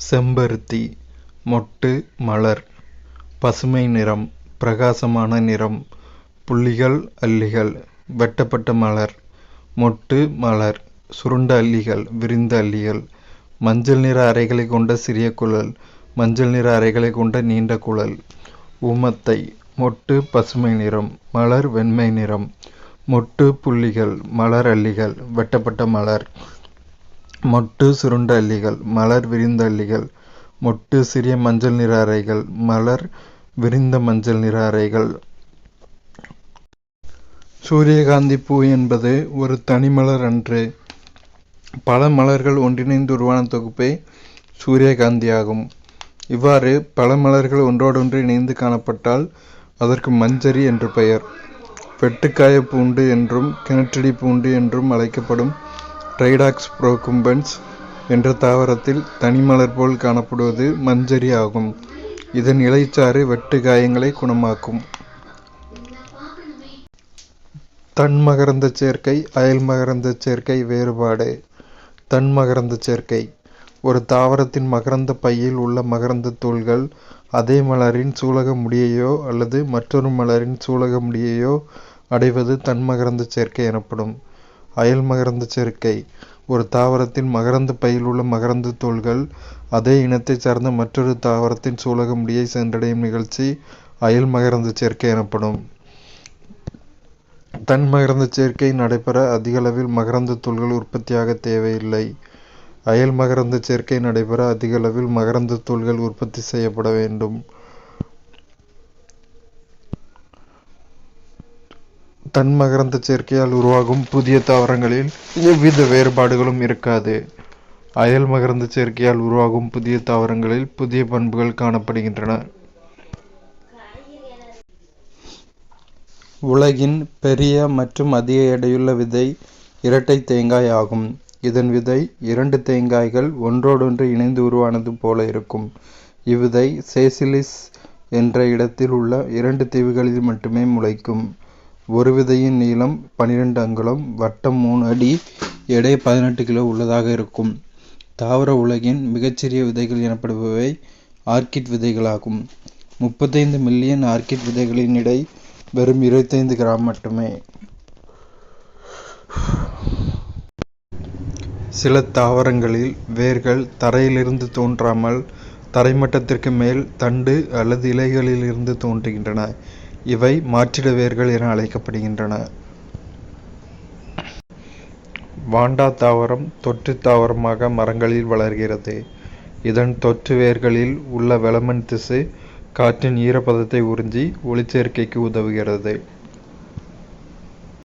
செம்பருத்தி மொட்டு மலர் பசுமை நிறம் பிரகாசமான நிறம் புள்ளிகள் அல்லிகள் வெட்டப்பட்ட மலர் மொட்டு மலர் சுருண்ட அல்லிகள் விரிந்த அல்லிகள் மஞ்சள் நிற அறைகளை கொண்ட சிறிய குழல் மஞ்சள் நிற அறைகளை கொண்ட நீண்ட குழல் ஊமத்தை மொட்டு பசுமை நிறம் மலர் வெண்மை நிறம் மொட்டு புள்ளிகள் மலர் அல்லிகள் வெட்டப்பட்ட மலர் மொட்டு சுருண்ட அல்லிகள் மலர் விரிந்த அல்லிகள் மொட்டு சிறிய மஞ்சள் நிற அறைகள் மலர் விரிந்த மஞ்சள் நிற அறைகள். சூரியகாந்தி பூ என்பது ஒரு தனிமலர் அன்று. பல மலர்கள் ஒன்றிணைந்து உருவான தொகுப்பே சூரியகாந்தி ஆகும். இவ்வாறு பல மலர்கள் ஒன்றோடொன்று இணைந்து காணப்பட்டால் அதற்கு மஞ்சரி என்று பெயர். வெட்டுக்காய பூண்டு என்றும் கிணற்றடி பூண்டு என்றும் அழைக்கப்படும் ட்ரைடாக்ஸ் ப்ரோகும்பன்ஸ் என்ற தாவரத்தில் தனிமலர் போல் காணப்படுவது மஞ்சரி ஆகும். இதன் இலைச்சாறு வெட்டு காயங்களை குணமாக்கும். தன்மகரந்த சேர்க்கை அயல் மகரந்த சேர்க்கை வேறுபாடு. தன்மகரந்த சேர்க்கை ஒரு தாவரத்தின் மகரந்த பையில் உள்ள மகரந்த தூள்கள் அதே மலரின் சூலக முடியையோ அல்லது மற்றொரு மலரின் சூலக முடியையோ அடைவது தன்மகரந்த சேர்க்கை எனப்படும். அயல் மகரந்த சேர்க்கை ஒரு தாவரத்தின் மகரந்த பையில் உள்ள மகரந்த தூள்கள் அதே இனத்தைச் சார்ந்த மற்றொரு தாவரத்தின் சூலக முடியை சென்றடையும் நிகழ்ச்சி அயல் மகரந்த சேர்க்கை எனப்படும். தன்மகரந்த சேர்க்கை நடைபெற அதிகளவில் மகரந்த தூள்கள் உற்பத்தியாக தேவையில்லை. அயல் மகரந்த சேர்க்கை நடைபெற அதிகளவில் மகரந்த தூள்கள் உற்பத்தி செய்யப்பட வேண்டும். தன்மகரந்த சேர்க்கையால் உருவாகும் புதிய தாவரங்களில் எவ்வித வேறுபாடுகளும் இருக்காது. அயல் மகரந்த சேர்க்கையால் உருவாகும் புதிய தாவரங்களில் புதிய பண்புகள் காணப்படுகின்றன. உலகின் பெரிய மற்றும் அதிக எடையுள்ள விதை இரட்டை தேங்காய் ஆகும். இதன் விதை 2 தேங்காய்கள் ஒன்றோடொன்று இணைந்து உருவானது போல இருக்கும். இவ்விதை சேசிலிஸ் என்ற இடத்தில் உள்ள 2 தீவுகளில் மட்டுமே முளைக்கும். ஒரு விதையின் நீளம் 12 அங்குலம், வட்டம் 3 அடி, எடை 18 கிலோ உள்ளதாக இருக்கும். தாவர உலகின் மிகச்சிறிய விதைகள் எனப்படுபவை ஆர்க்கிட் விதைகளாகும். 35 மில்லியன் ஆர்க்கிட் விதைகளின் எடை வெறும் 25 கிராம் மட்டுமே. சில தாவரங்களில் வேர்கள் தரையிலிருந்து தோன்றாமல் தரைமட்டத்திற்கு மேல் தண்டு அல்லது இலைகளில் இருந்து தோன்றுகின்றன. இவை மாற்றிட வேர்கள் என அழைக்கப்படுகின்றன. வாண்டா தாவரம் தொற்று தாவரமாக மரங்களில் வளர்கிறது. இதன் தொற்று வேர்களில் உள்ள வெலமன் திசு காற்றின் ஈரப்பதத்தை உறிஞ்சி ஒளிச்சேர்க்கைக்கு உதவுகிறது.